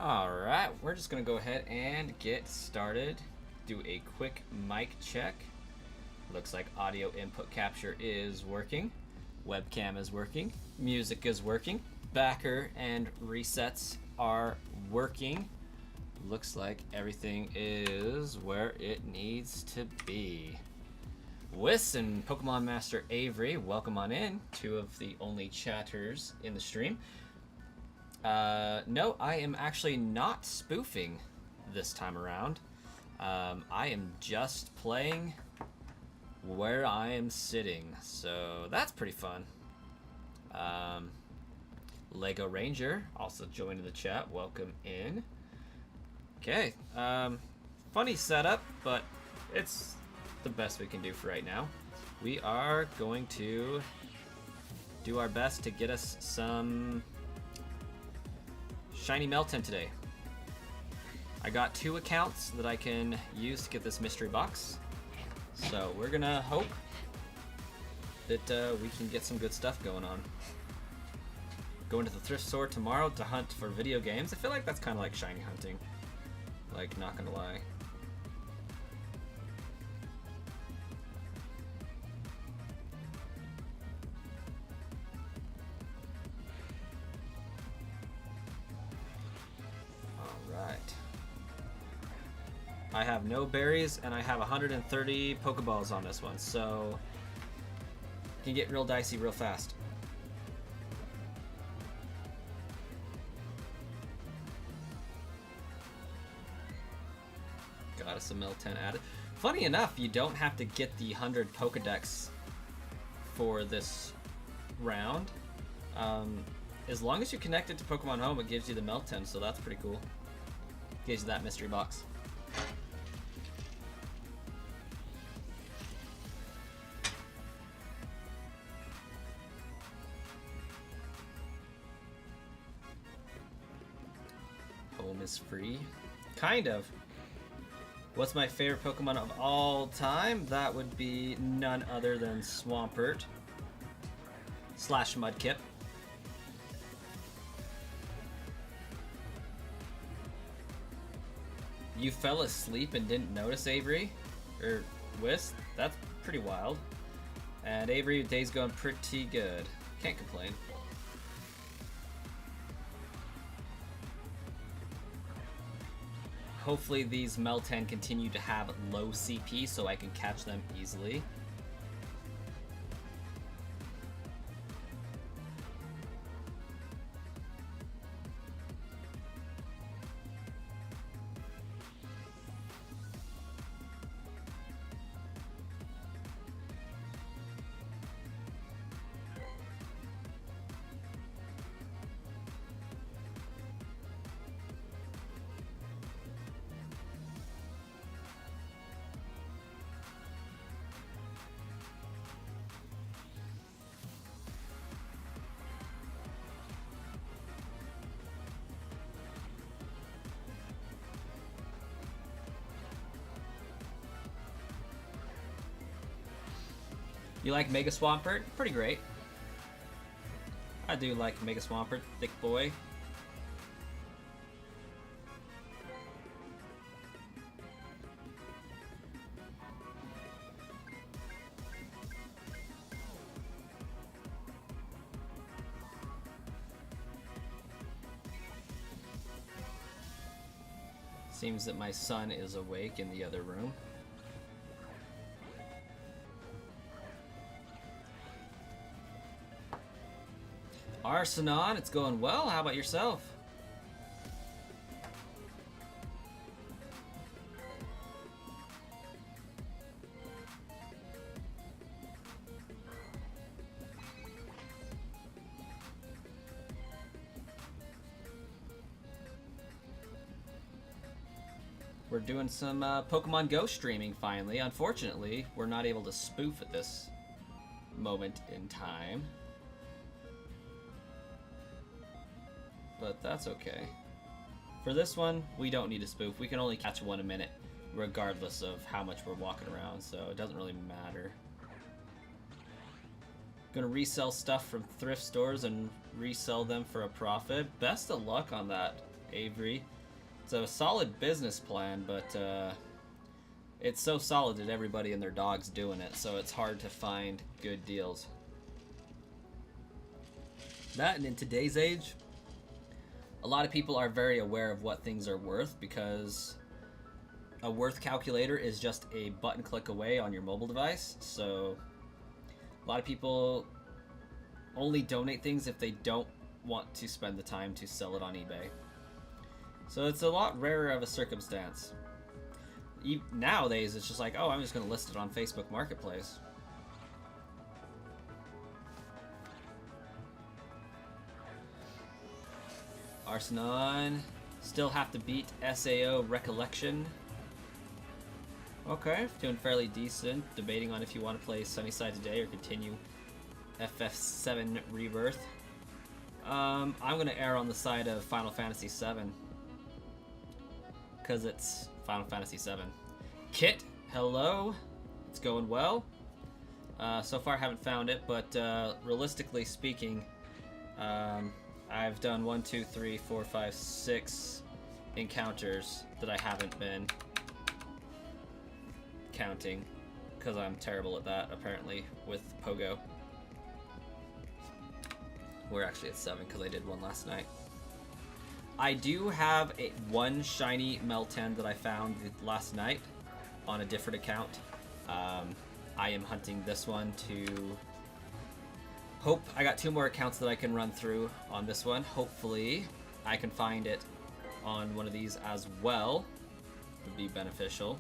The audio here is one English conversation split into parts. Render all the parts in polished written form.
Alright, we're just going to go ahead and get started. Do a quick mic check. Looks like audio input capture is working. Webcam is working. Music is working. Backer and resets are working. Looks like everything is where it needs to be. Wiss and Pokemon Master Avery, welcome on in. Two of the only chatters in the stream. No, I am actually not spoofing this time around. I am just playing where I am sitting, so that's pretty fun. Lego Ranger also joined the chat. Welcome in. Okay, funny setup, but it's the best we can do for right now. We are going to do our best to get us some shiny Meltan today. I got 2 accounts that I can use to get this mystery box, so we're gonna hope that we can get some good stuff going on. Going to the thrift store tomorrow to hunt for video games. I feel like that's kind of like shiny hunting, like, not gonna lie. I have no berries, and I have 130 Pokeballs on this one, so it can get real dicey real fast. Got us a Meltan added. Funny enough, you don't have to get the 100 Pokedex for this round. As long as you connect it to Pokemon Home, it gives you the Meltan, so that's pretty cool. Gives you that mystery box. Home is free. Kind of. What's my favorite Pokemon of all time? That would be none other than Swampert / Mudkip. You fell asleep and didn't notice, Avery? Or Wiss? That's pretty wild. And Avery, day's going pretty good. Can't complain. Hopefully these Meltan continue to have low CP so I can catch them easily. You like Mega Swampert? Pretty great. I do like Mega Swampert, thick boy. Seems that my son is awake in the other room. Arsenon, it's going well. How about yourself? We're doing some Pokemon Go streaming finally. Unfortunately, we're not able to spoof at this moment in time. But that's okay. For this one, we don't need a spoof. We can only catch one a minute, regardless of how much we're walking around, so it doesn't really matter. Gonna resell stuff from thrift stores and resell them for a profit. Best of luck on that, Avery. It's a solid business plan, but it's so solid that everybody and their dog's doing it, so it's hard to find good deals. That, and in today's age, a lot of people are very aware of what things are worth, because a worth calculator is just a button click away on your mobile device. So a lot of people only donate things if they don't want to spend the time to sell it on eBay. So it's a lot rarer of a circumstance. Nowadays, it's just like, oh, I'm just going to list it on Facebook Marketplace. Arsenon, still have to beat SAO Recollection. Okay, doing fairly decent. Debating on if you want to play Sunnyside today or continue FF7 Rebirth. I'm going to err on the side of Final Fantasy VII. Because it's Final Fantasy VII. Kit, hello. It's going well. So far I haven't found it, but realistically speaking, I've done 1, 2, 3, 4, 5, 6 encounters that I haven't been counting, because I'm terrible at that, apparently, with Pogo. We're actually at 7, because I did one last night. I do have one shiny Meltan that I found last night on a different account. I am hunting this one to hope. I got 2 more accounts that I can run through on this one. Hopefully I can find it on one of these as well. Would be beneficial.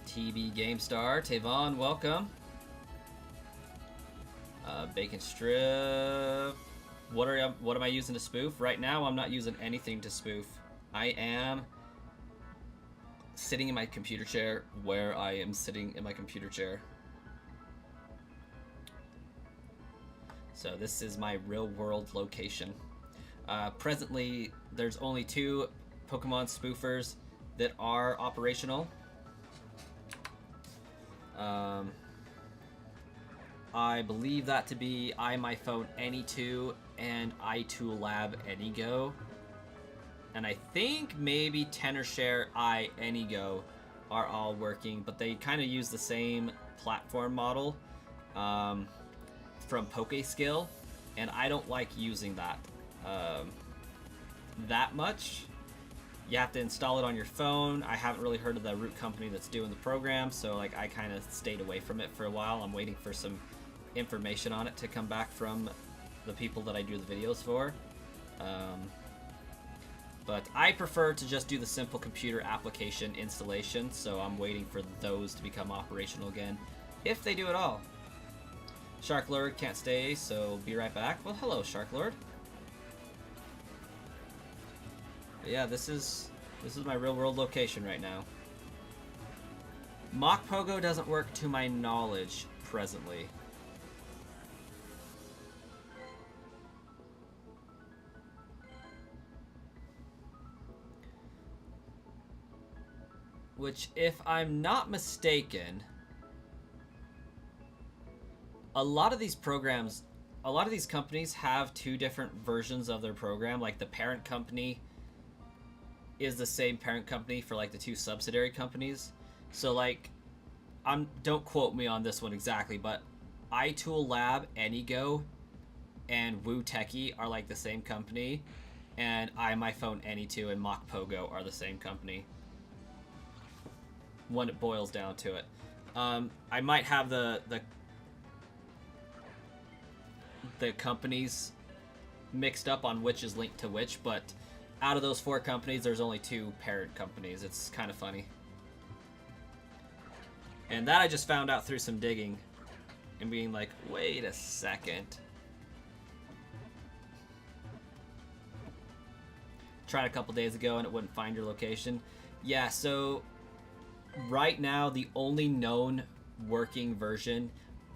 TB GameStar, Tavon, welcome. Bacon Strip. What am I using to spoof? Right now, I'm not using anything to spoof. I am sitting in my computer chair where I am sitting in my computer chair. So this is my real-world location. Presently, there's only 2 Pokemon spoofers that are operational. I believe that to be iMyPhone Any2 and iTool Lab AnyGo. And I think maybe Tenorshare iAnyGo are all working, but they kind of use the same platform model from PokeSkill, and I don't like using that that much. You have to install it on your phone. I haven't really heard of the root company that's doing the program, so like I kind of stayed away from it for a while. I'm waiting for some information on it to come back from the people that I do the videos for. But I prefer to just do the simple computer application installation, so I'm waiting for those to become operational again, if they do at all. Shark Lord can't stay, so be right back. Well, hello, Shark Lord. But yeah, this is my real-world location right now. Mock Pogo doesn't work to my knowledge presently. Which, if I'm not mistaken, a lot of these programs, a lot of these companies have 2 different versions of their program. Like the parent company is the same parent company for like the 2 subsidiary companies. So like, don't quote me on this one exactly, but iTool Lab, AnyGo, and Woo Techie are like the same company. and iMyPhone Any2 and Mock Pogo are the same company. When it boils down to it. I might have the companies mixed up on which is linked to which, but out of those 4 companies, there's only 2 parent companies. It's kind of funny. And that I just found out through some digging and being like, wait a second. Tried a couple days ago and it wouldn't find your location. Yeah, so right now the only known working version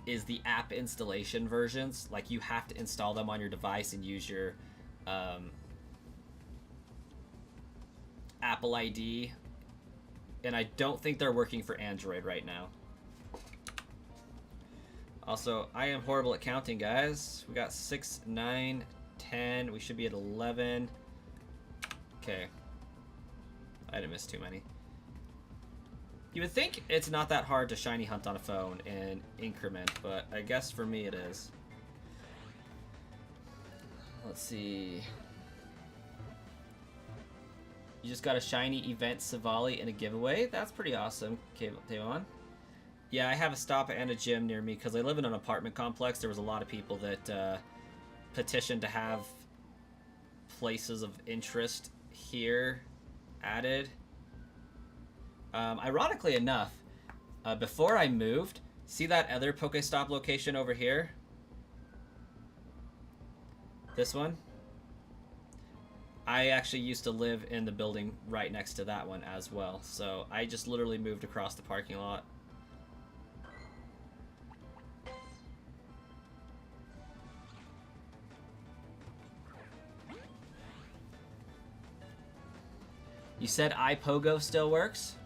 is the app installation versions. Like, you have to install them on your device and use your Apple ID. And I don't think they're working for Android right now. Also, I am horrible at counting, guys. We got 6, 9, 10. We should be at 11. Okay. I didn't miss too many. You would think it's not that hard to shiny hunt on a phone and increment, but I guess for me it is. Let's see. You just got a shiny event Savali in a giveaway. That's pretty awesome, Tavon. Yeah, I have a stop and a gym near me because I live in an apartment complex. There was a lot of people that petitioned to have places of interest here added. Ironically enough, before I moved, see that other Pokestop location over here? This one? I actually used to live in the building right next to that one as well, so I just literally moved across the parking lot. You said iPogo still works?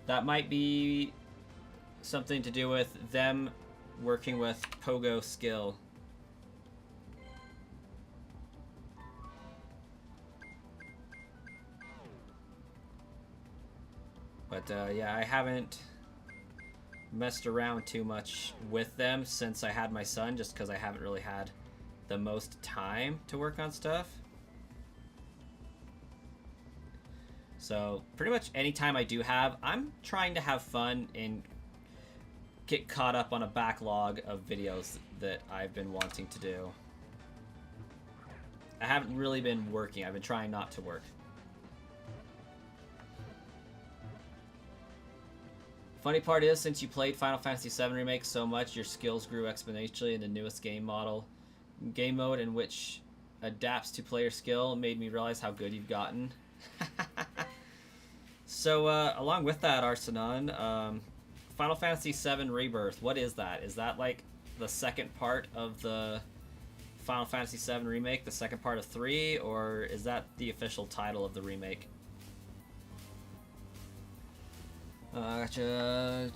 That might be something to do with them working with Pogo skill. But yeah, I haven't messed around too much with them since I had my son, just because I haven't really had the most time to work on stuff. So pretty much any time I do have, I'm trying to have fun and get caught up on a backlog of videos that I've been wanting to do. I haven't really been working. I've been trying not to work. Funny part is, since you played Final Fantasy VII Remake so much, your skills grew exponentially in the newest game mode in which adapts to player skill made me realize how good you've gotten. So, along with that, Arsenon, Final Fantasy VII Rebirth, what is that? Is that like the second part of the Final Fantasy VII Remake, the second part of 3, or is that the official title of the remake? Gotcha.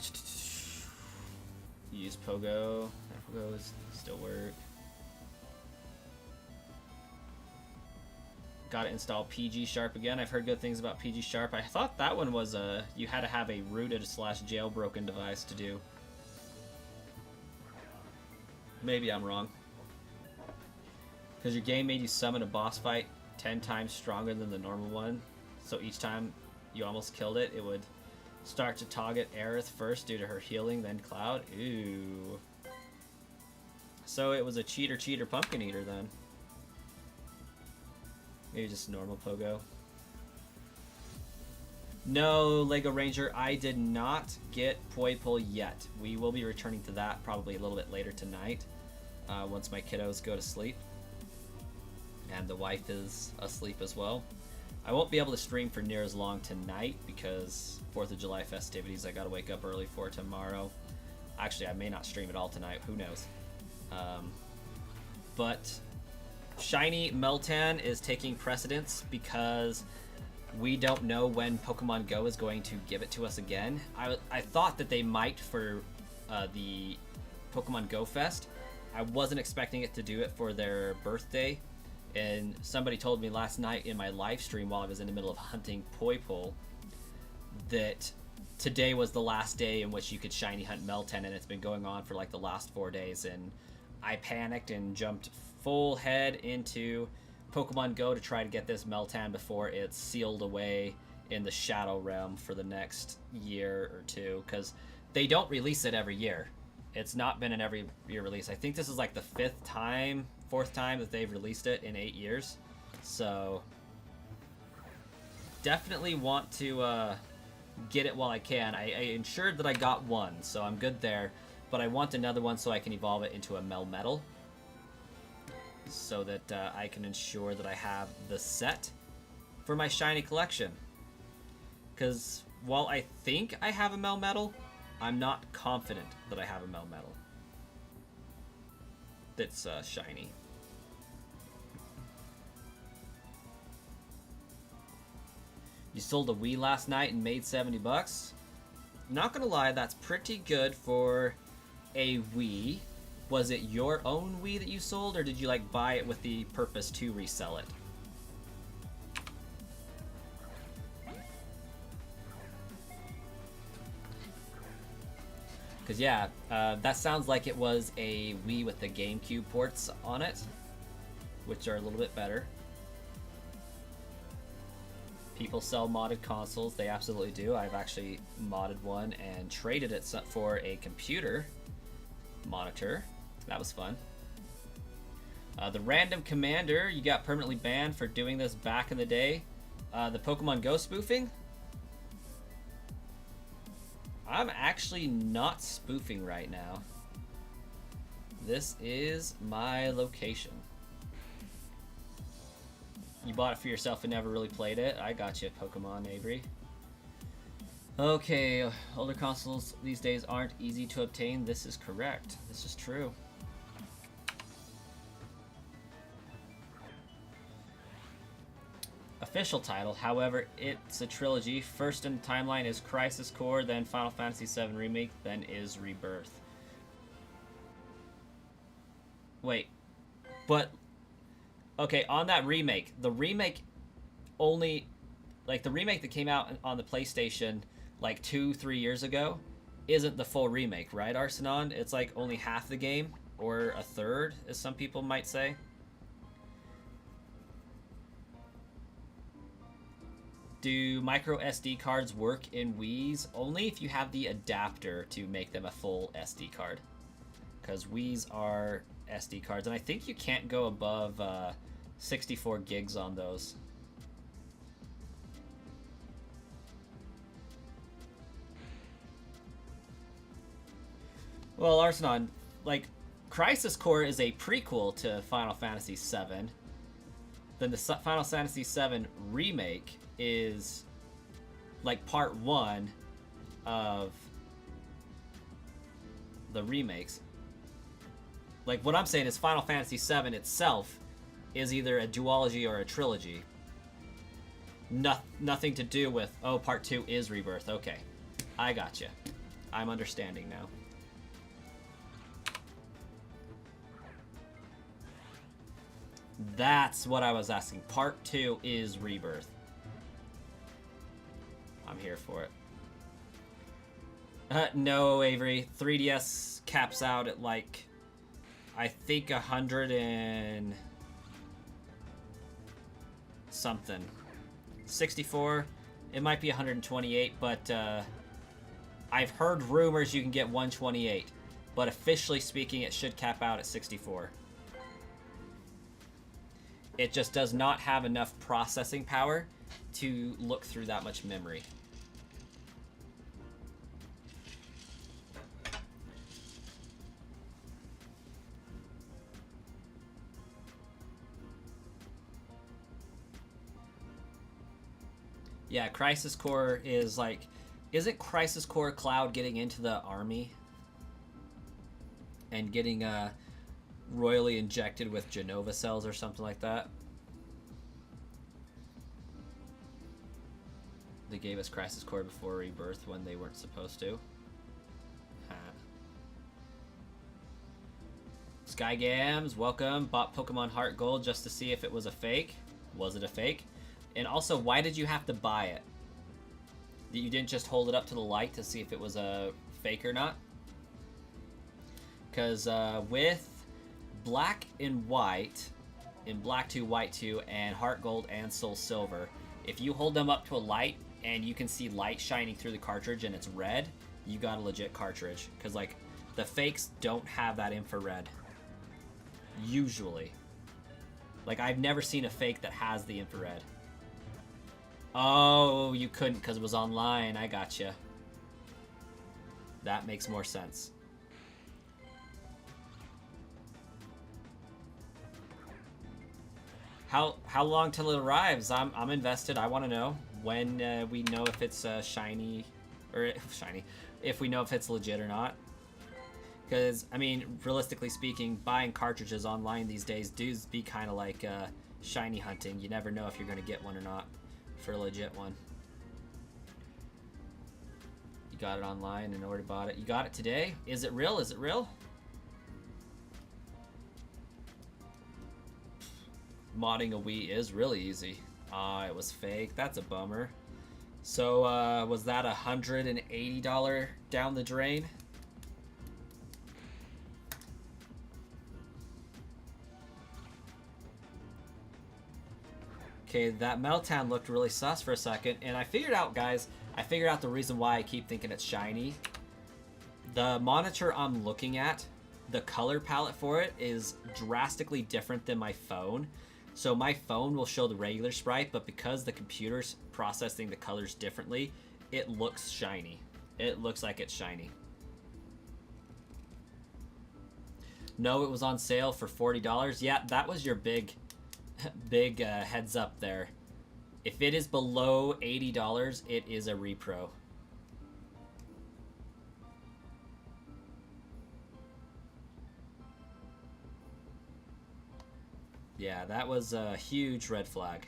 Use Pogo. Pogo is still work. Gotta install PG Sharp again. I've heard good things about PG Sharp. I thought that one was you had to have a rooted / jailbroken device to do. Maybe I'm wrong. Because your game made you summon a boss fight 10 times stronger than the normal one. So each time you almost killed it, it would start to target Aerith first due to her healing, then Cloud. Ooh. So it was a cheater pumpkin eater then. Maybe just normal Pogo. No, Lego Ranger, I did not get Poipole yet. We will be returning to that probably a little bit later tonight, once my kiddos go to sleep. And the wife is asleep as well. I won't be able to stream for near as long tonight because 4th of July festivities I gotta wake up early for tomorrow. Actually, I may not stream at all tonight, who knows. But Shiny Meltan is taking precedence because we don't know when Pokemon Go is going to give it to us again. I thought that they might for the Pokemon Go Fest. I wasn't expecting it to do it for their birthday. And somebody told me last night in my live stream while I was in the middle of hunting Poipole that today was the last day in which you could shiny hunt Meltan, and it's been going on for like the last 4 days. And I panicked and jumped full head into Pokemon Go to try to get this Meltan before it's sealed away in the Shadow Realm for the next year or two, because they don't release it every year. It's not been an every year release. I think this is like the fourth time that they've released it in 8 years. So definitely want to get it while I can. I ensured that I got one, so I'm good there. But I want another one so I can evolve it into a Melmetal, so that I can ensure that I have the set for my shiny collection. Because while I think I have a Melmetal, I'm not confident that I have a Melmetal that's shiny. You sold a Wii last night and made 70 bucks? Not gonna lie, that's pretty good for a Wii. Was it your own Wii that you sold, or did you like buy it with the purpose to resell it? Because yeah, that sounds like it was a Wii with the GameCube ports on it, which are a little bit better. People sell modded consoles, they absolutely do. I've actually modded one and traded it for a computer monitor. That was fun. The Random Commander, you got permanently banned for doing this back in the day. The Pokemon Go spoofing? I'm actually not spoofing right now. This is my location. You bought it for yourself and never really played it? I got you, Pokemon Avery. Okay, older consoles these days aren't easy to obtain. This is correct. This is true. Official title, however, it's a trilogy. First in the timeline is Crisis Core, then Final Fantasy VII Remake, then is Rebirth. Wait, but okay, on that remake, the remake only, like the remake that came out on the PlayStation like 2-3 years ago isn't the full remake, right, Arsenon? It's like only half the game, or a third, as some people might say. Do micro SD cards work in Wii's? Only if you have the adapter to make them a full SD card. Because Wii's are SD cards, and I think you can't go above 64 gigs on those. Well, Arsenon, like, Crisis Core is a prequel to Final Fantasy VII. Then the Final Fantasy VII Remake is like part 1 of the remakes. Like, what I'm saying is Final Fantasy VII itself is either a duology or a trilogy. Nothing to do with, oh, part 2 is Rebirth. Okay, I gotcha. I'm understanding now. That's what I was asking. Part 2 is Rebirth. I'm here for it. No, Avery. 3DS caps out at like, I think 100 and something. 64. It might be 128, but I've heard rumors you can get 128. But officially speaking, it should cap out at 64. It just does not have enough processing power to look through that much memory. Yeah, Crisis Core is like... Isn't Crisis Core Cloud getting into the army? And getting royally injected with Genova cells or something like that? They gave us Crisis Core before Rebirth when they weren't supposed to. Sky Gams, welcome. Bought Pokemon Heart Gold just to see if it was a fake. Was it a fake? And also, why did you have to buy it? You didn't just hold it up to the light to see if it was a fake or not? Because with Black and White, in Black 2, White 2, and Heart Gold and Soul Silver, if you hold them up to a light and you can see light shining through the cartridge and it's red, you got a legit cartridge. Because, like, the fakes don't have that infrared. Usually. Like, I've never seen a fake that has the infrared. Oh, you couldn't because it was online. I gotcha. That makes more sense. How long till it arrives? I'm invested. I want to know when we know if it's shiny or shiny, if we know if it's legit or not. Because I mean, realistically speaking, buying cartridges online these days does be kind of like shiny hunting. You never know if you're gonna get one or not for a legit one. You got it online and already bought it. You got it today? Is it real? Is it real? Modding a Wii is really easy. Ah, it was fake. That's a bummer. So, was that $180 down the drain? Okay, that Meltan looked really sus for a second, and I figured out, guys, I figured out the reason why I keep thinking it's shiny. The monitor I'm looking at, the color palette for it is drastically different than my phone. So my phone will show the regular sprite, but because the computer's processing the colors differently, it looks shiny. It looks like it's shiny. No, it was on sale for $40. Yeah, that was your big heads up there. If it is below $80, it is a repro. Yeah, that was a huge red flag.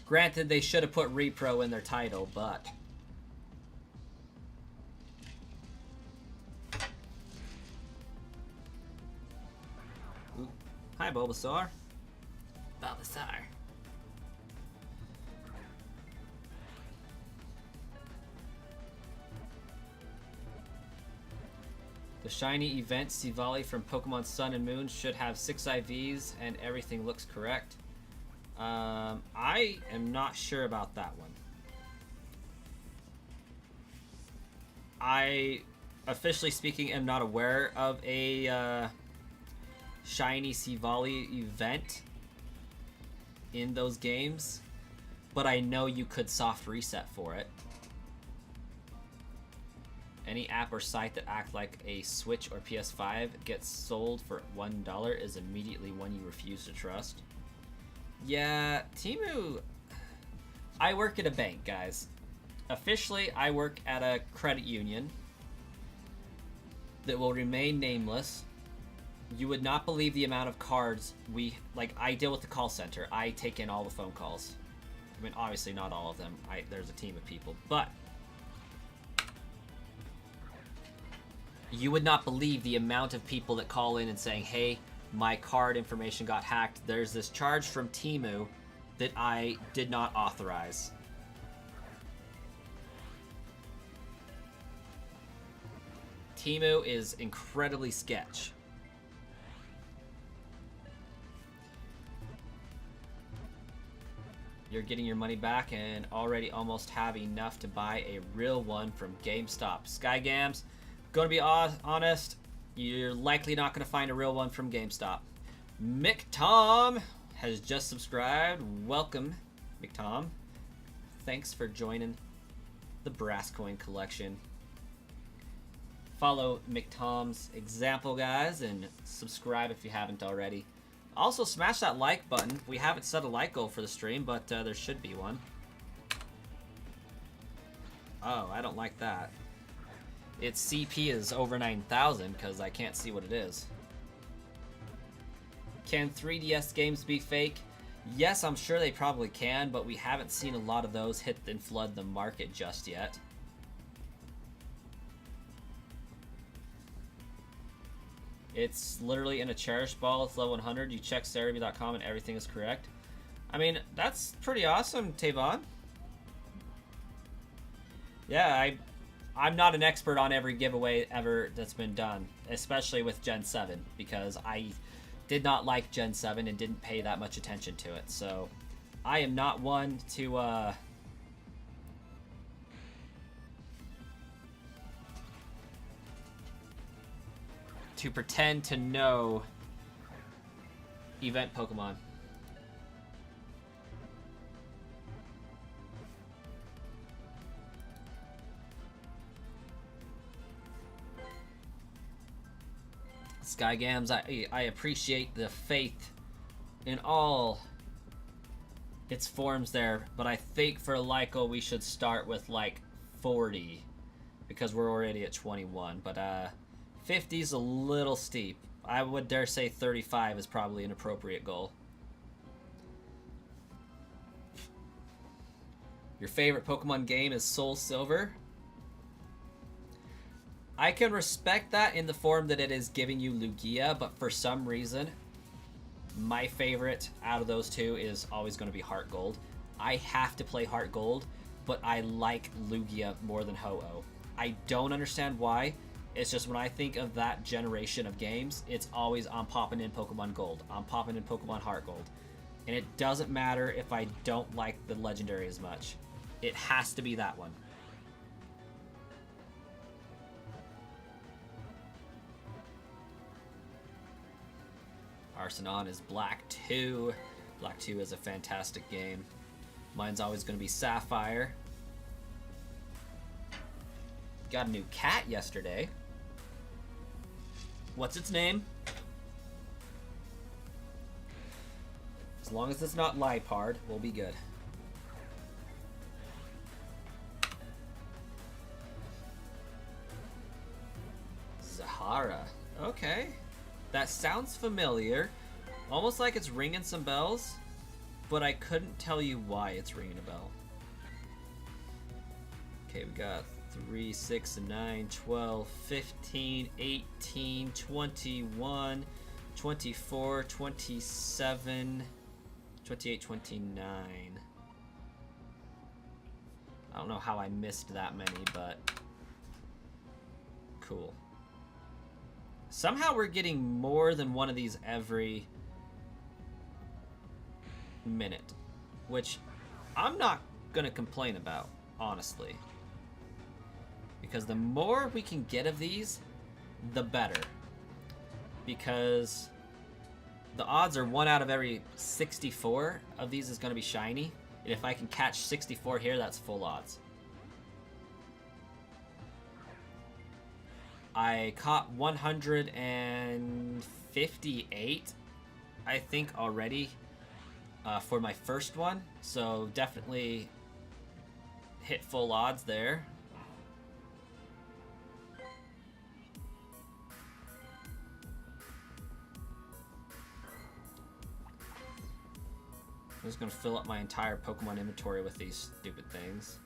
Granted, they should have put repro in their title, but... Ooh. Hi, Bulbasaur. Bulbasaur. The shiny event Sivali from Pokemon Sun and Moon should have 6 IVs and everything looks correct. I am not sure about that one. I, officially speaking, am not aware of a shiny Sivali event in those games, but I know you could soft reset for it. Any app or site that act like a Switch or PS5 gets sold for $1 is immediately one you refuse to trust. Yeah, Temu... I work at a bank, guys. Officially, I work at a credit union that will remain nameless. You would not believe the amount of cards we... Like, I deal with the call center. I take in all the phone calls. I mean, obviously not all of them. There's a team of people, but... You would not believe the amount of people that call in and saying, hey, my card information got hacked. There's this charge from Temu that I did not authorize. Temu is incredibly sketch. You're getting your money back and already almost have enough to buy a real one from GameStop. Skygams. Going to be honest, you're likely not going to find a real one from GameStop. Mick Tom has just subscribed. Welcome, Mick Tom. Thanks for joining the Brass Coin collection. Follow Mick Tom's example, guys, and subscribe if you haven't already. Also, smash that like button. We haven't set a like goal for the stream, but there should be one. Oh, I don't like that. Its CP is over 9,000 because I can't see what it is. Can 3DS games be fake? Yes, I'm sure they probably can, but we haven't seen a lot of those hit and flood the market just yet. It's literally in a cherished ball. It's level 100. You check Cerebi.com and everything is correct. I mean, that's pretty awesome, Tavon. Yeah, I'm not an expert on every giveaway ever that's been done, especially with Gen 7, because I did not like Gen 7 and didn't pay that much attention to it. So I am not one to pretend to know event Pokemon. Skygams, I appreciate the faith in all its forms there, but I think for Lyco we should start with like 40 because we're already at 21, but 50 is a little steep. I would dare say 35 is probably an appropriate goal. Your favorite Pokemon game is Soul Silver. I can respect that in the form that it is giving you Lugia, but for some reason, my favorite out of those two is always going to be Heart Gold. I have to play Heart Gold, but I like Lugia more than Ho-Oh. I don't understand why. It's just when I think of that generation of games, it's always I'm popping in Pokemon Gold. I'm popping in Pokemon Heart Gold. And it doesn't matter if I don't like the Legendary as much. It has to be that one. Arcenon is Black 2. Black 2 is a fantastic game. Mine's always going to be Sapphire. Got a new cat yesterday. What's its name? As long as it's not Liepard, we'll be good. Zahara. Okay. That sounds familiar. Almost like it's ringing some bells, but I couldn't tell you why it's ringing a bell. Okay, we got 3, 6, 9, 12, 15, 18, 21, 24, 27, 28, 29. I don't know how I missed that many, but cool. Somehow we're getting more than one of these every minute, which I'm not gonna complain about, honestly. Because the more we can get of these, the better. Because the odds are 1 out of every 64 of these is gonna be shiny. And if I can catch 64 here, that's full odds. I caught 158, I think, already for my first one. So definitely hit full odds there. I'm just going to fill up my entire Pokemon inventory with these stupid things.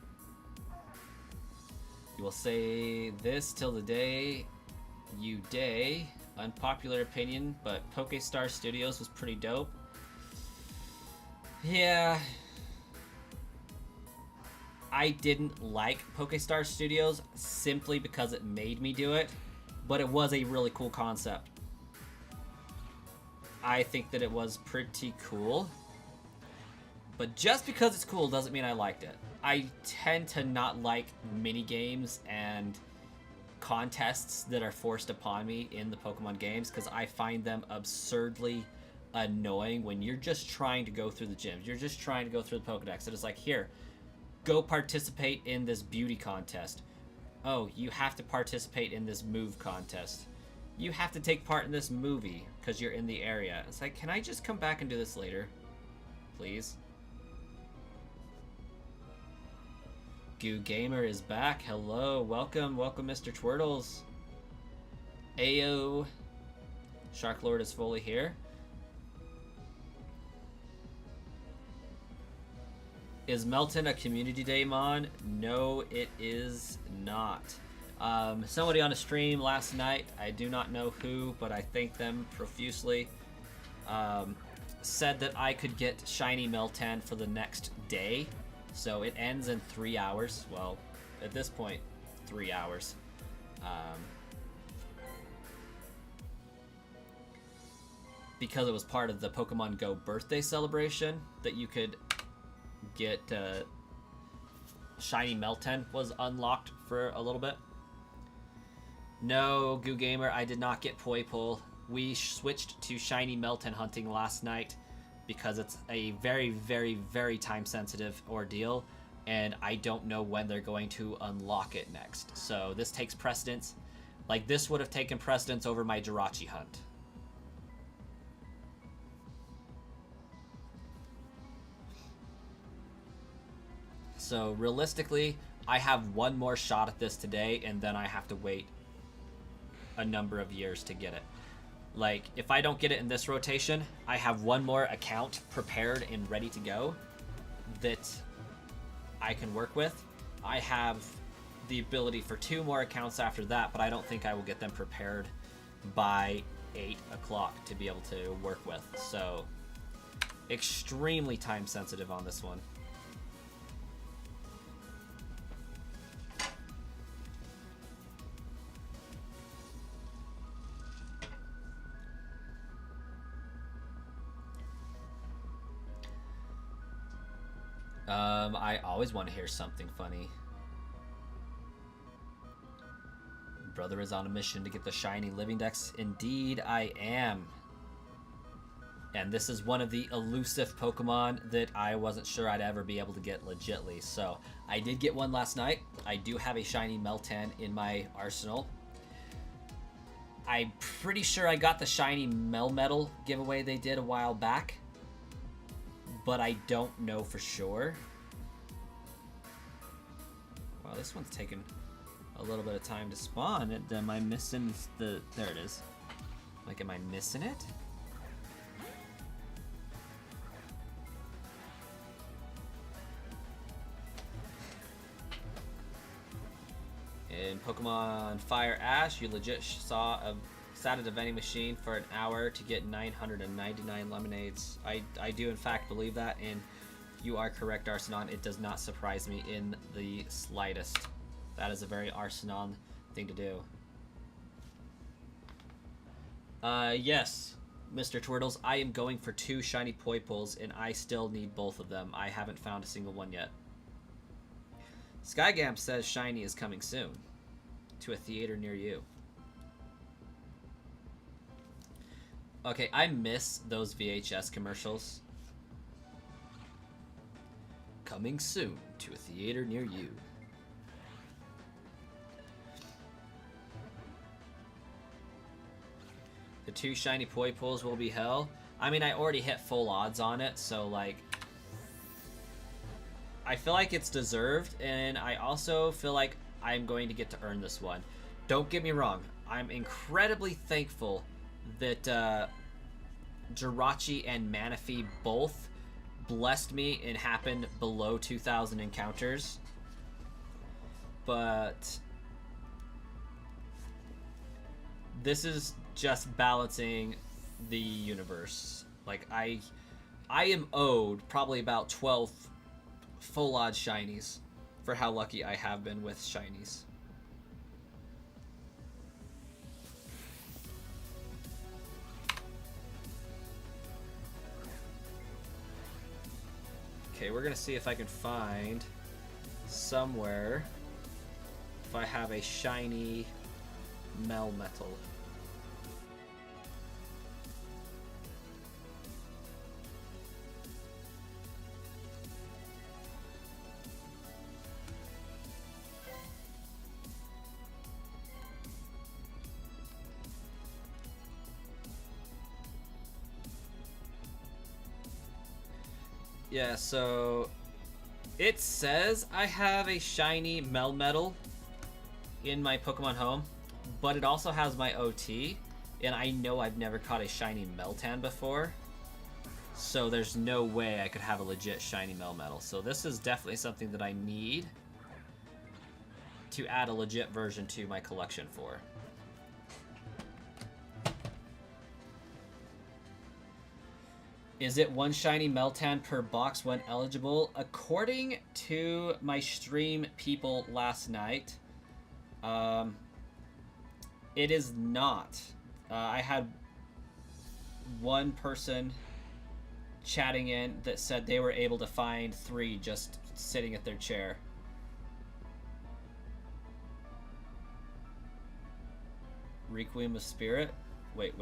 You will say this till the day you day. Unpopular opinion, but PokeStar Studios was pretty dope. Yeah. I didn't like PokeStar Studios simply because it made me do it, but it was a really cool concept. I think that it was pretty cool. But just because it's cool doesn't mean I liked it. I tend to not like mini games and contests that are forced upon me in the Pokemon games because I find them absurdly annoying when you're just trying to go through the gyms. You're just trying to go through the Pokedex. And it's like, here, go participate in this beauty contest. Oh, you have to participate in this move contest. You have to take part in this movie because you're in the area. It's like, can I just come back and do this later? Please? Goo Gamer is back. Hello, welcome, Mr. Twirtles. Ayo. Shark Lord is fully here. Is Meltan a community day mon? No, it is not. Somebody on a stream last night, I do not know who, but I thank them profusely, said that I could get shiny Meltan for the next day. So it ends in 3 hours. Well, at this point, 3 hours. because it was part of the Pokemon Go birthday celebration that you could get Shiny Meltan was unlocked for a little bit. No, Goo Gamer, I did not get Poipole. We switched to Shiny Meltan hunting last night because it's a very, very, very time-sensitive ordeal, and I don't know when they're going to unlock it next. So this takes precedence. Like, this would have taken precedence over my Jirachi hunt. So realistically, I have one more shot at this today, and then I have to wait a number of years to get it. Like, if I don't get it in this rotation, I have one more account prepared and ready to go that I can work with. I have the ability for 2 more accounts after that, but I don't think I will get them prepared by 8 o'clock to be able to work with. So, extremely time sensitive on this one. I always want to hear something funny. Brother is on a mission to get the shiny living dex. Indeed, I am. And this is one of the elusive Pokemon that I wasn't sure I'd ever be able to get legitly. So, I did get one last night. I do have a shiny Meltan in my arsenal. I'm pretty sure I got the shiny Melmetal giveaway they did a while back, but I don't know for sure. Wow, this one's taking a little bit of time to spawn. Am I missing the... There it is. Like, am I missing it? In Pokemon Fire Ash, you legit sat at a vending machine for an hour to get 999 lemonades. I do in fact believe that, and you are correct, Arsenon. It does not surprise me in the slightest. That is a very Arsenon thing to do. Yes, Mr. Twirtles, I am going for 2 shiny Poipoles, and I still need both of them. I haven't found a single one yet. Skygamp says shiny is coming soon to a theater near you. Okay, I miss those VHS commercials. Coming soon to a theater near you. The 2 shiny Poipoles will be hell. I mean, I already hit full odds on it, so like, I feel like it's deserved, and I also feel like I'm going to get to earn this one. Don't get me wrong, I'm incredibly thankful that Jirachi and Manaphy both blessed me and happened below 2,000 encounters, but this is just balancing the universe. Like, I am owed probably about 12 full odd shinies for how lucky I have been with shinies. Okay, we're gonna see if I can find somewhere if I have a shiny Melmetal. Yeah, so it says I have a shiny Melmetal in my Pokemon home, but it also has my OT, and I know I've never caught a shiny Meltan before, so there's no way I could have a legit shiny Melmetal. So this is definitely something that I need to add a legit version to my collection for. Is it 1 shiny Meltan per box when eligible? According to my stream people last night, it is not. I had one person chatting in that said they were able to find 3 just sitting at their chair. Requiem of Spirit? Wait.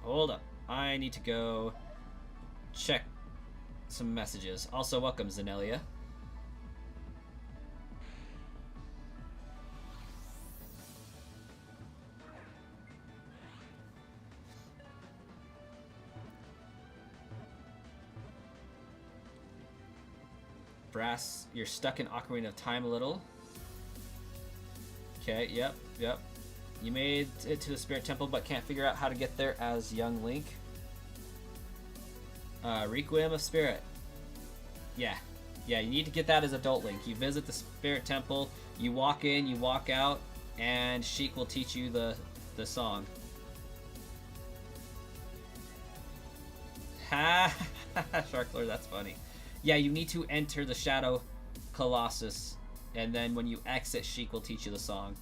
Hold up. I need to go check some messages. Also, welcome, Zenelia. Brass, you're stuck in Ocarina of Time a little. Okay, yep. You made it to the Spirit Temple, but can't figure out how to get there as young Link. Requiem of Spirit. Yeah, you need to get that as adult Link. You visit the Spirit Temple, you walk in, you walk out, and Sheik will teach you the song. Ha! Sharklord, that's funny. Yeah, you need to enter the Shadow Colossus, and then when you exit, Sheik will teach you the song.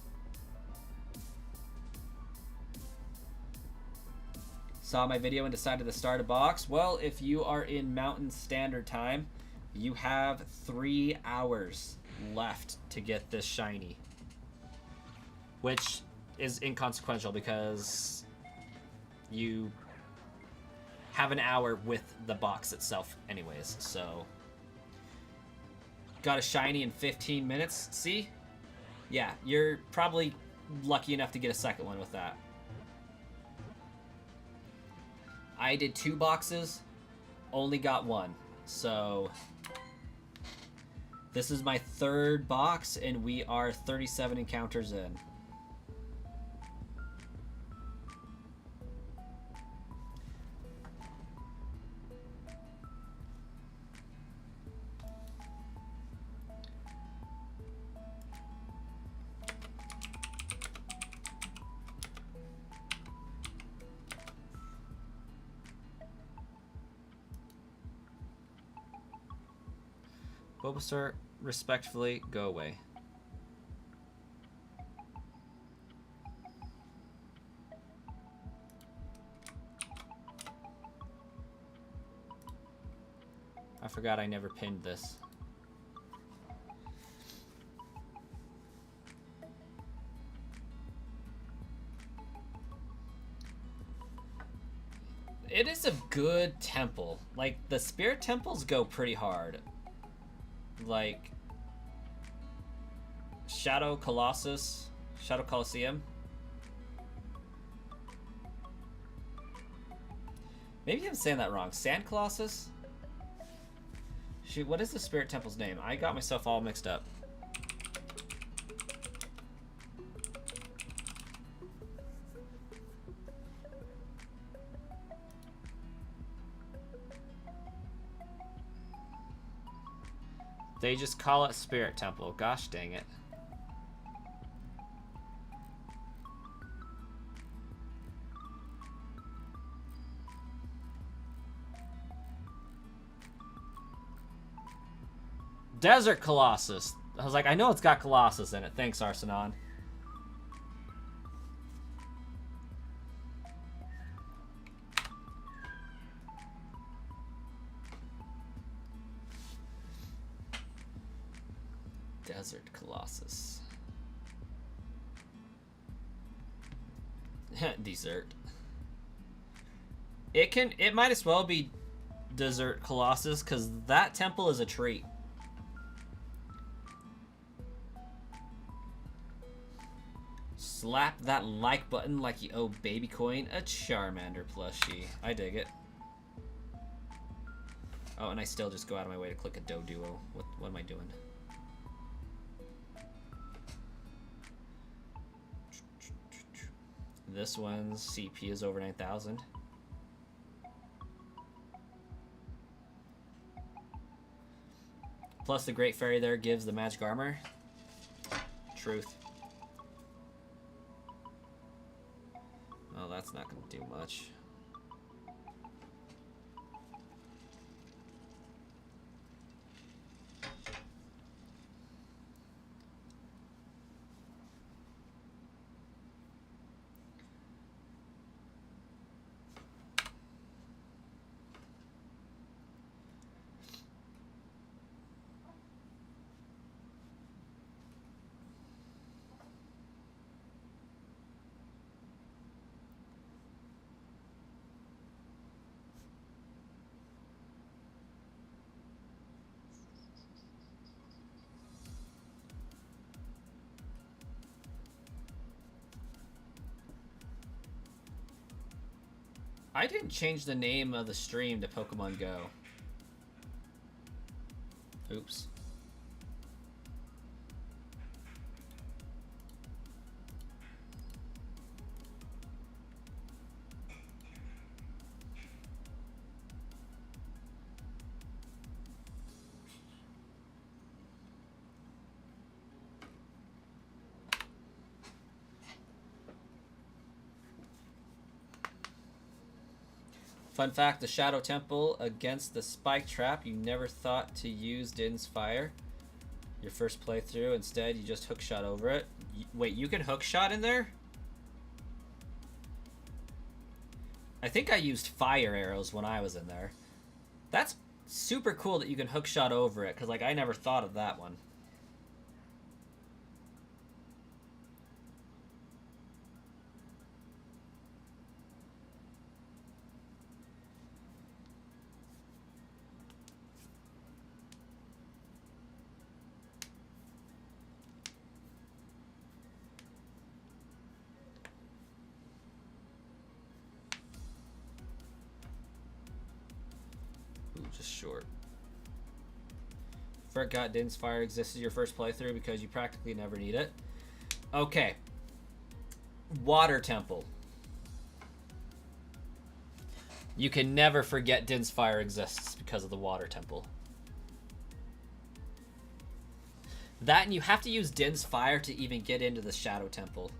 Saw my video and decided to start a box. Well, if you are in Mountain Standard Time, you have 3 hours left to get this shiny. Which is inconsequential because you have an hour with the box itself anyways, so. Got a shiny in 15 minutes, see? Yeah, you're probably lucky enough to get a second one with that. I did 2 boxes, only got 1. So this is my 3rd box, and we are 37 encounters in. Bulbasaur, respectfully, go away. I forgot I never pinned this. It is a good temple. Like, the Spirit Temples go pretty hard. Like Shadow Colossus, Shadow Colosseum. Maybe I'm saying that wrong. Sand Colossus? Shoot, what is the Spirit Temple's name? I got myself all mixed up. They just call it Spirit Temple. Gosh dang it. Desert Colossus. I was like, I know it's got Colossus in it. Thanks, Arsenon. Desert Colossus. Dessert. It might as well be Desert Colossus, because that temple is a treat. Slap that like button like you owe Baby Coin a Charmander plushie. I dig it. Oh, and I still just go out of my way to click a Doduo. What am I doing? This one's CP is over 9,000. Plus the Great Fairy there gives the magic armor. Truth. Oh, that's not going to do much. I didn't change the name of the stream to Pokemon Go. Oops. Fun fact, the Shadow Temple against the Spike Trap, you never thought to use Din's Fire. Your first playthrough, instead you just hookshot over it. Wait, you can hookshot in there? I think I used fire arrows when I was in there. That's super cool that you can hookshot over it, because like I never thought of that one. Just short. Forgot Din's Fire exists as your first playthrough because you practically never need it. Okay. Water Temple. You can never forget Din's Fire exists because of the Water Temple. That, and you have to use Din's Fire to even get into the Shadow Temple.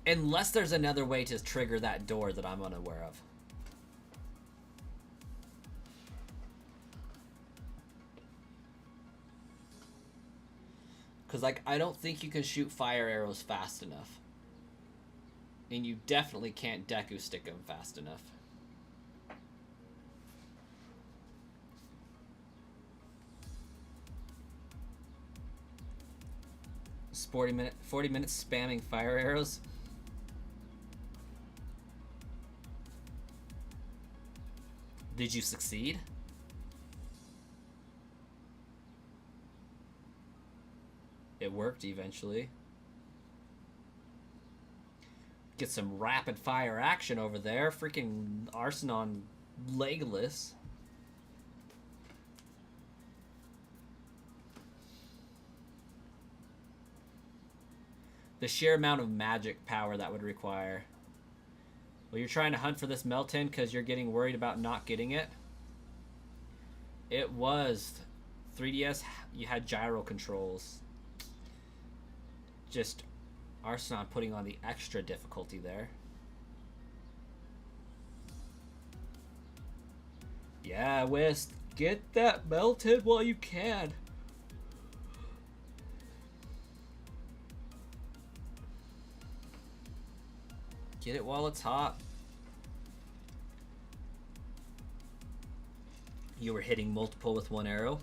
Unless there's another way to trigger that door that I'm unaware of. Because, like, I don't think you can shoot fire arrows fast enough. And you definitely can't Deku Stick them fast enough. It's 40 minutes spamming fire arrows. Did you succeed? It worked eventually. Get some rapid fire action over there. Freaking Arcenon legless. The sheer amount of magic power that would require. Well, you're trying to hunt for this Meltan because you're getting worried about not getting it. It was 3DS. You had gyro controls. Just Arcenon putting on the extra difficulty there. Yeah, Wisp, get that Meltan while you can. Get it while it's hot. You were hitting multiple with one arrow.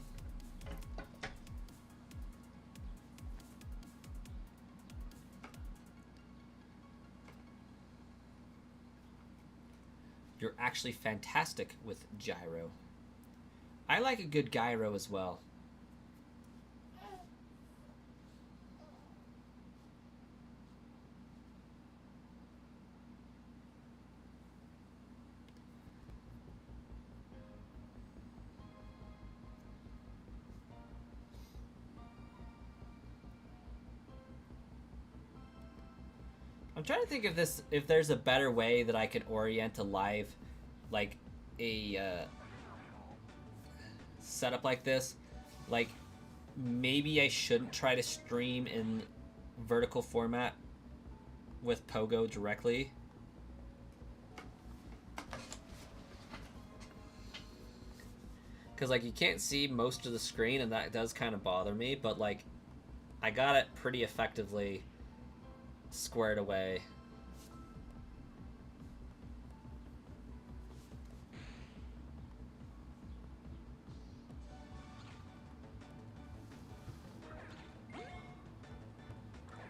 You're actually fantastic with gyro. I like a good gyro as well. I'm trying to think if there's a better way that I can orient a live, like a setup like this. Like maybe I shouldn't try to stream in vertical format with Pogo directly. Because like you can't see most of the screen and that does kind of bother me, but like I got it pretty effectively squared away.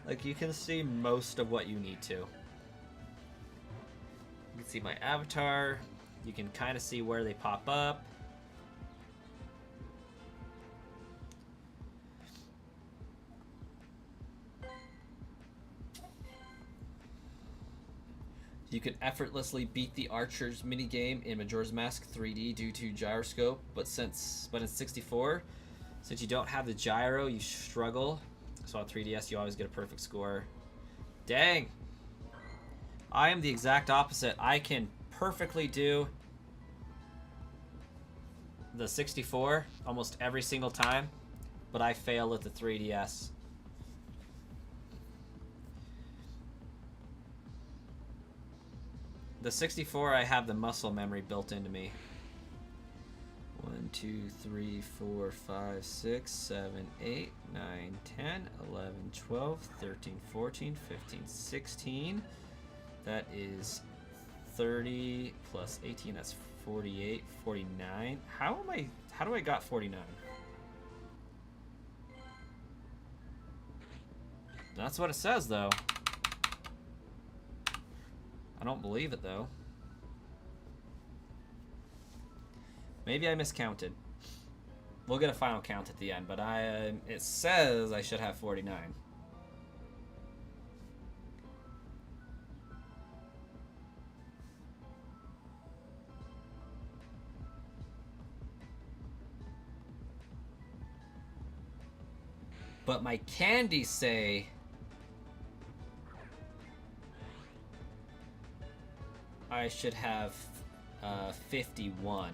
Like you can see most of what you need to. You can see my avatar. You can kind of see where they pop up. You can effortlessly beat the Archer's minigame in Majora's Mask 3D due to gyroscope, but in 64, since you don't have the gyro, you struggle. So on 3DS, you always get a perfect score. Dang! I am the exact opposite. I can perfectly do the 64 almost every single time, but I fail at the 3DS. The 64, I have the muscle memory built into me. 1, 2, 3, 4, 5, 6, 7, 8, 9, 10, 11, 12, 13, 14, 15, 16. That is 30 plus 18, that's 48, 49. How do I got 49? That's what it says, though. I don't believe it, though. Maybe I miscounted. We'll get a final count at the end, but it says I should have 49. But my candies say I should have 51.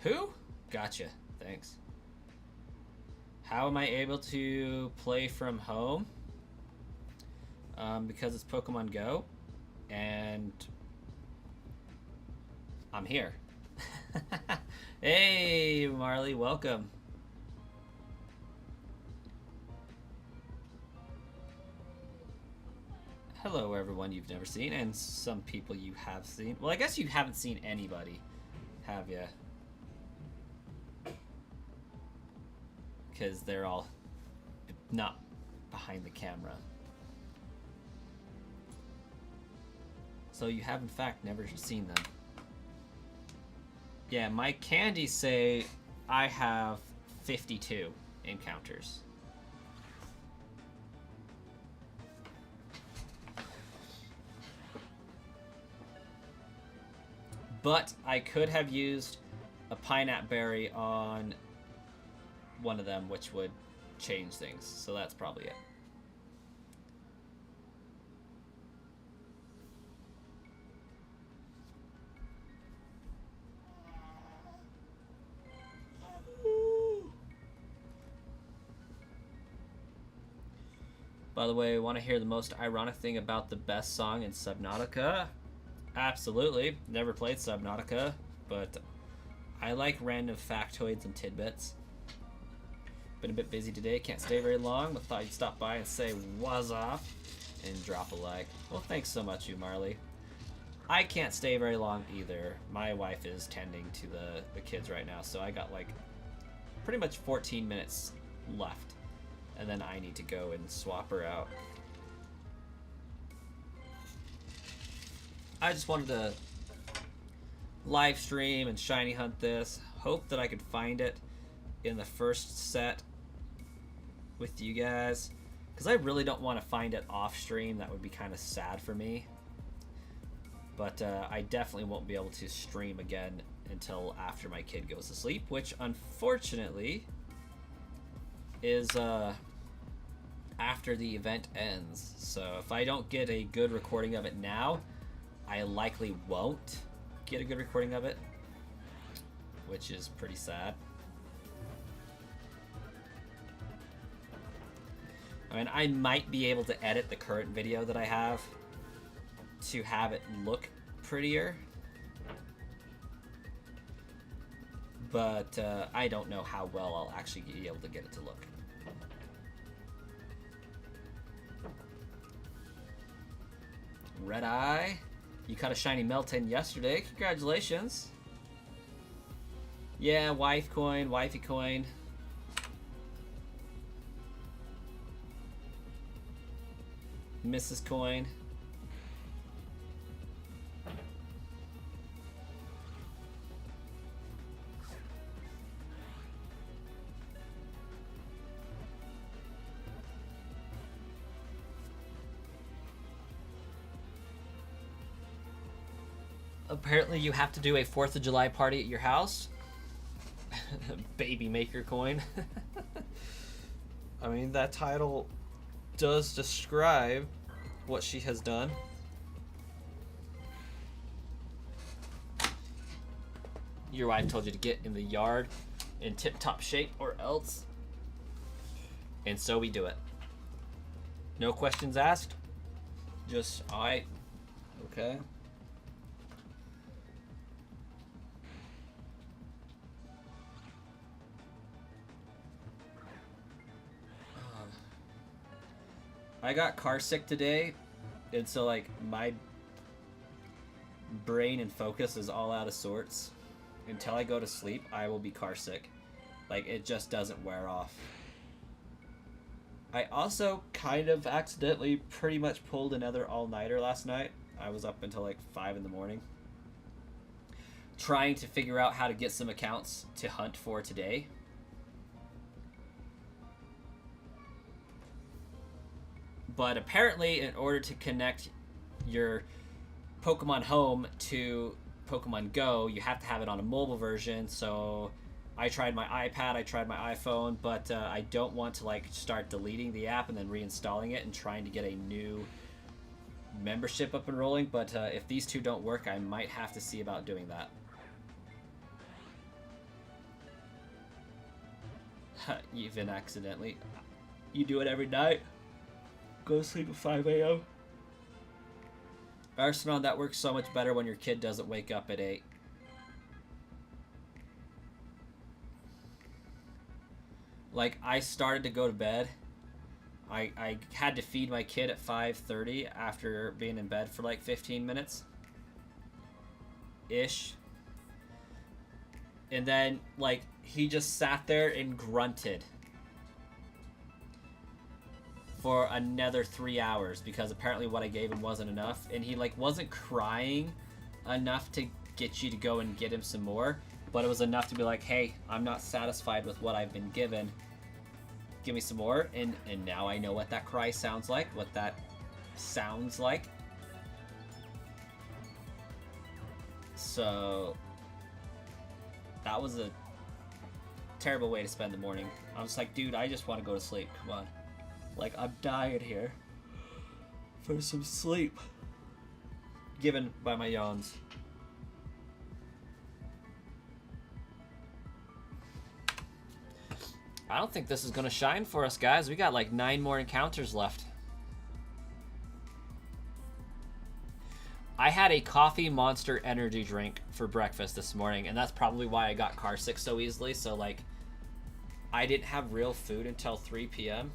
Who? Gotcha. Thanks. How am I able to play from home? Because it's Pokemon Go, and I'm here. Hey, Marley, welcome. Hello, everyone you've never seen, and some people you have seen. Well, I guess you haven't seen anybody, have you? Because they're all not behind the camera. So you have, in fact, never seen them. Yeah, my candies say I have 52 encounters. But I could have used a pineapple berry on one of them, which would change things. So that's probably it. By the way, want to hear the most ironic thing about the best song in Subnautica? Absolutely. Never played Subnautica, but I like random factoids and tidbits. Been a bit busy today, can't stay very long, but thought you'd stop by and say what's up and drop a like. Well, thanks so much, you Marley. I can't stay very long either. My wife is tending to the kids right now, so I got like pretty much 14 minutes left, and then I need to go and swap her out. I just wanted to live stream and shiny hunt this. Hope that I could find it in the first set with you guys, because I really don't want to find it off stream. That would be kind of sad for me. But I definitely won't be able to stream again until after my kid goes to sleep, which unfortunately is after the event ends. So if I don't get a good recording of it now, I likely won't get a good recording of it, which is pretty sad. I mean, I might be able to edit the current video that I have to have it look prettier, but I don't know how well I'll actually be able to get it to look. Red Eye, you caught a shiny Meltan yesterday. Congratulations. Yeah, wife coin, wifey coin. Mrs. Coin. Apparently you have to do a 4th of July party at your house. Baby maker coin. I mean, that title does describe what she has done. Your wife told you to get in the yard in tip-top shape or else. And so we do it. No questions asked. Just, alright. Okay. I got car sick today, and so like my brain and focus is all out of sorts. Until I go to sleep, I will be car sick. Like, it just doesn't wear off. I also kind of accidentally pretty much pulled another all-nighter last night. I was up until like 5 in the morning, trying to figure out how to get some accounts to hunt for today. But apparently, in order to connect your Pokemon Home to Pokemon Go, you have to have it on a mobile version. So I tried my iPad, I tried my iPhone, but I don't want to like start deleting the app and then reinstalling it and trying to get a new membership up and rolling. But if these two don't work, I might have to see about doing that. Even accidentally. You do it every night. Go to sleep at 5 a.m. Arsenal, that works so much better when your kid doesn't wake up at 8. Like, I started to go to bed. I had to feed my kid at 5:30 after being in bed for like 15 minutes. Ish. And then, like, he just sat there and grunted for another 3 hours because apparently what I gave him wasn't enough, and he like wasn't crying enough to get you to go and get him some more, but it was enough to be like, hey, I'm not satisfied with what I've been given, give me some more. And now I know what that cry sounds like, what that sounds like. So that was a terrible way to spend the morning. I was like, dude, I just want to go to sleep, come on. Like, I'm dying here for some sleep. Given by my yawns. I don't think this is going to shine for us, guys. We got like 9 more encounters left. I had a coffee monster energy drink for breakfast this morning, and that's probably why I got car sick so easily. So, like, I didn't have real food until 3 p.m.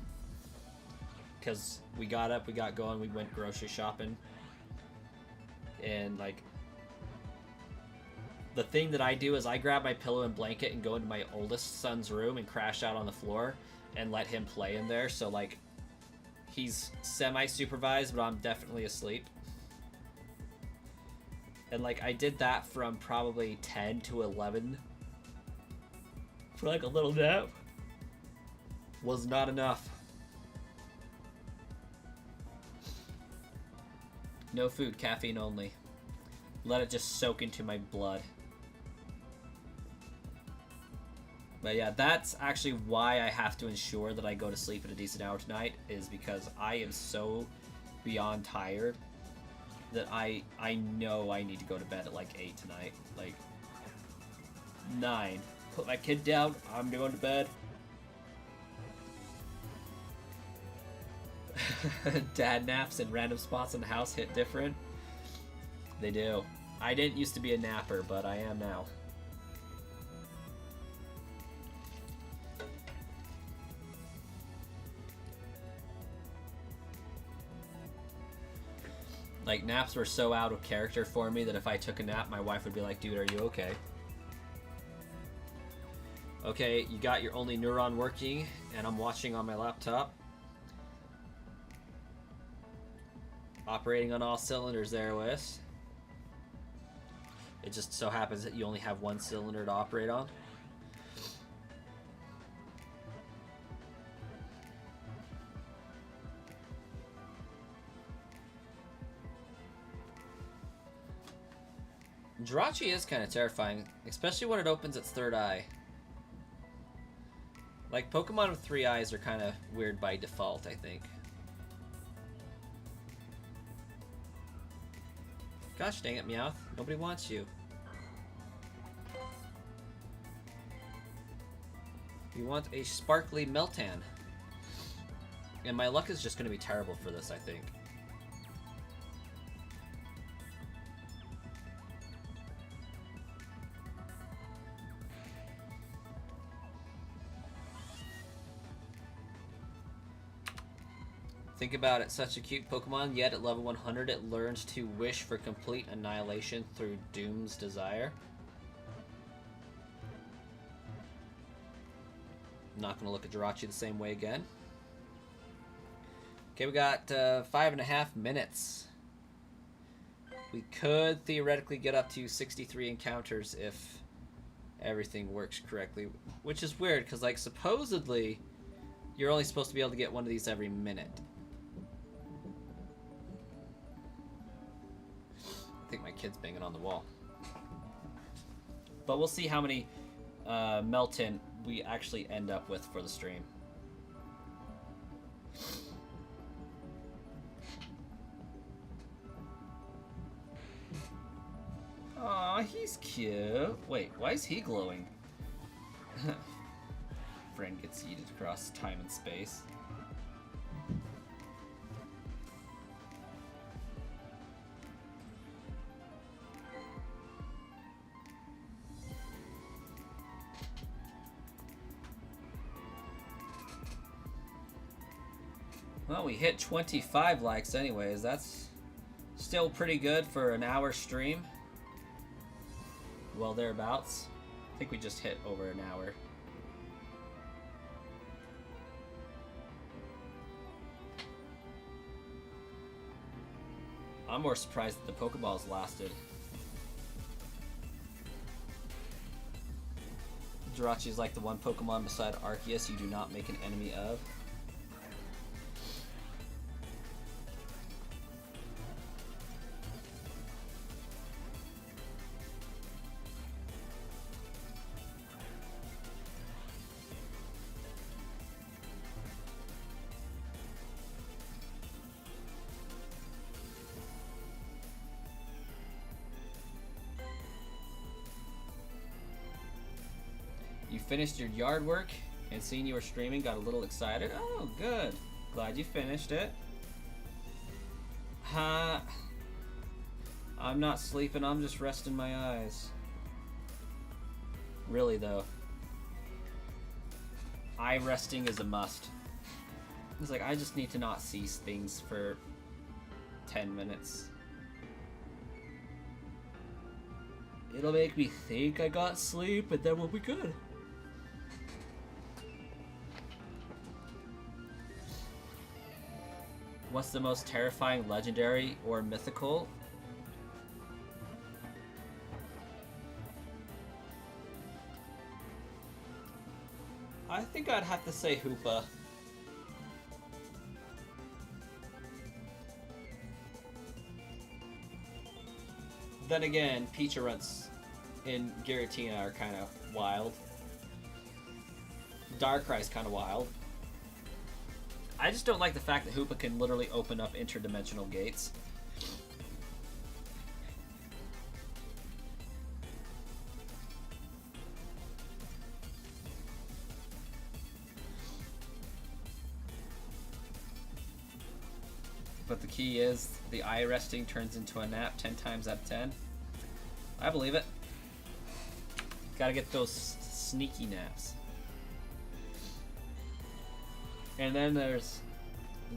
because we got up, we got going, we went grocery shopping. And, like, the thing that I do is I grab my pillow and blanket and go into my oldest son's room and crash out on the floor and let him play in there. So, like, he's semi-supervised, but I'm definitely asleep. And, like, I did that from probably 10 to 11 for, like, a little nap. Was not enough. No food, caffeine only. Let it just soak into my blood. But yeah, that's actually why I have to ensure that I go to sleep at a decent hour tonight, is because I am so beyond tired that I know I need to go to bed at like 8 tonight. Like, 9. Put my kid down, I'm going to bed. Dad naps in random spots in the house hit different. They do. I didn't used to be a napper, but I am now. Like, naps were so out of character for me that if I took a nap, my wife would be like, dude, are you okay? Okay, you got your only neuron working, and I'm watching on my laptop. Operating on all cylinders there, Wes. It just so happens that you only have one cylinder to operate on. Jirachi is kind of terrifying, especially when it opens its third eye. Like, Pokemon with 3 eyes are kind of weird by default, I think. Gosh dang it, Meowth. Nobody wants you. You want a sparkly Meltan. And my luck is just going to be terrible for this, I think. Think about it, such a cute Pokemon, yet at level 100 it learns to wish for complete annihilation through Doom's Desire. I'm not going to look at Jirachi the same way again. Okay, we got 5.5 minutes. We could theoretically get up to 63 encounters if everything works correctly, which is weird, because, like, supposedly you're only supposed to be able to get one of these every minute. I think my kid's banging on the wall. But we'll see how many Meltan we actually end up with for the stream. Aw, he's cute. Wait, why is he glowing? Friend gets yeeted across time and space. Well, we hit 25 likes anyways. That's still pretty good for an hour stream. Well, thereabouts. I think we just hit over an hour. I'm more surprised that the Pokeballs lasted. Jirachi is like the one Pokemon beside Arceus you do not make an enemy of. You finished your yard work and seeing you were streaming got a little excited. Oh, good. Glad you finished it. I'm not sleeping, I'm just resting my eyes. Really, though. Eye resting is a must. It's like, I just need to not see things for 10 minutes. It'll make me think I got sleep, and then we'll be good. What's the most terrifying legendary or mythical? I think I'd have to say Hoopa. Then again, Peachurunts in Giratina are kind of wild. Darkrai's kind of wild. I just don't like the fact that Hoopa can literally open up interdimensional gates. But the key is the eye resting turns into a nap 10 times out of 10. I believe it. Gotta get those sneaky naps. And then there's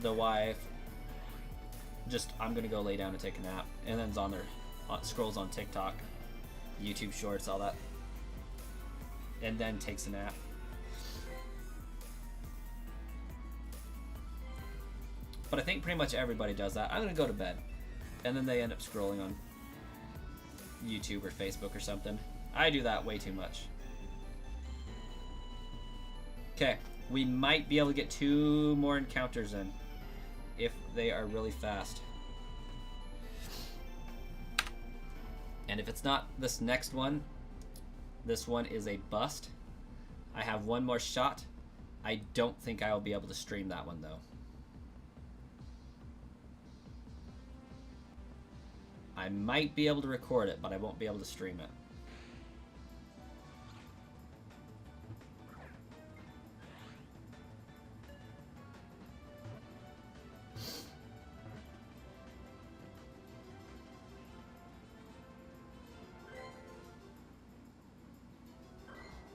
the wife. Just, I'm gonna go lay down and take a nap. And then's on there, scrolls on TikTok, YouTube Shorts, all that. And then takes a nap. But I think pretty much everybody does that. I'm gonna go to bed. And then they end up scrolling on YouTube or Facebook or something. I do that way too much. Okay. We might be able to get 2 more encounters in if they are really fast. And if it's not this next one, this one is a bust. I have one more shot. I don't think I will be able to stream that one, though. I might be able to record it, but I won't be able to stream it.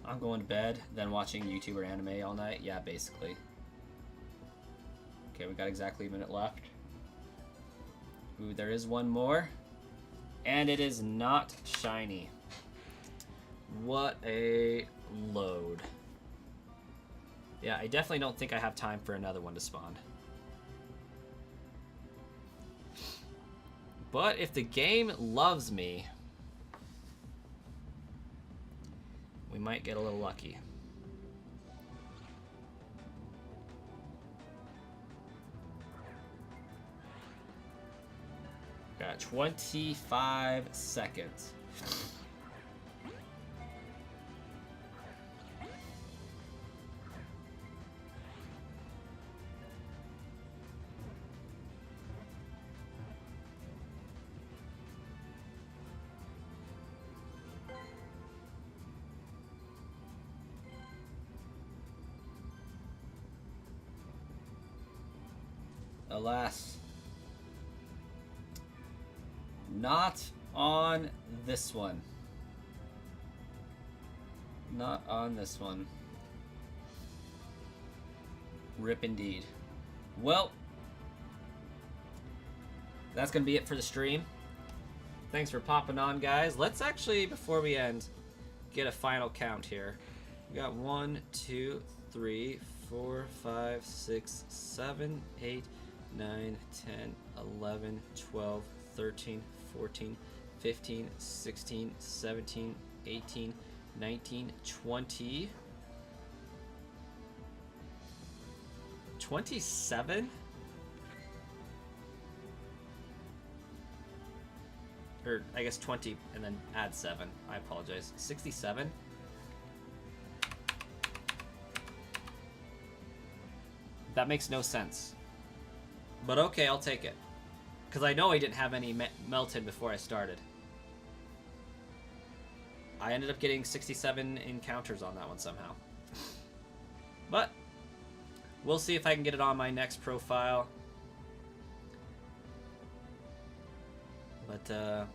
I'm going to bed, then watching YouTube or anime all night. Yeah, basically. Okay, we got exactly a minute left. Ooh, there is one more. And it is not shiny. What a load. Yeah, I definitely don't think I have time for another one to spawn. But if the game loves me, we might get a little lucky. Got 25 seconds. Alas. Not on this one. Not on this one. Rip indeed. Well, that's going to be it for the stream. Thanks for popping on, guys. Let's actually, before we end, get a final count here. We got 1, 2, 3, 4, 5, 6, 7, 8, 9, 10, 11, 12, 13, 14, 15, 16, 17, 18, 19, 20, 27? Or I guess 20 and then add 7. I apologize. 67? That makes no sense. But okay, I'll take it. Because I know I didn't have any Meltan before I started. I ended up getting 67 encounters on that one somehow. But we'll see if I can get it on my next profile. But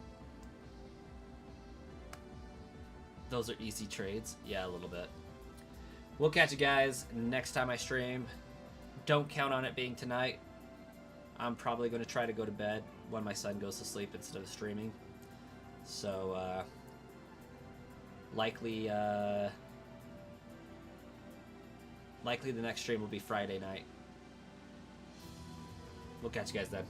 those are easy trades. Yeah, a little bit. We'll catch you guys next time I stream. Don't count on it being tonight. I'm probably going to try to go to bed when my son goes to sleep instead of streaming. So, likely the next stream will be Friday night. We'll catch you guys then.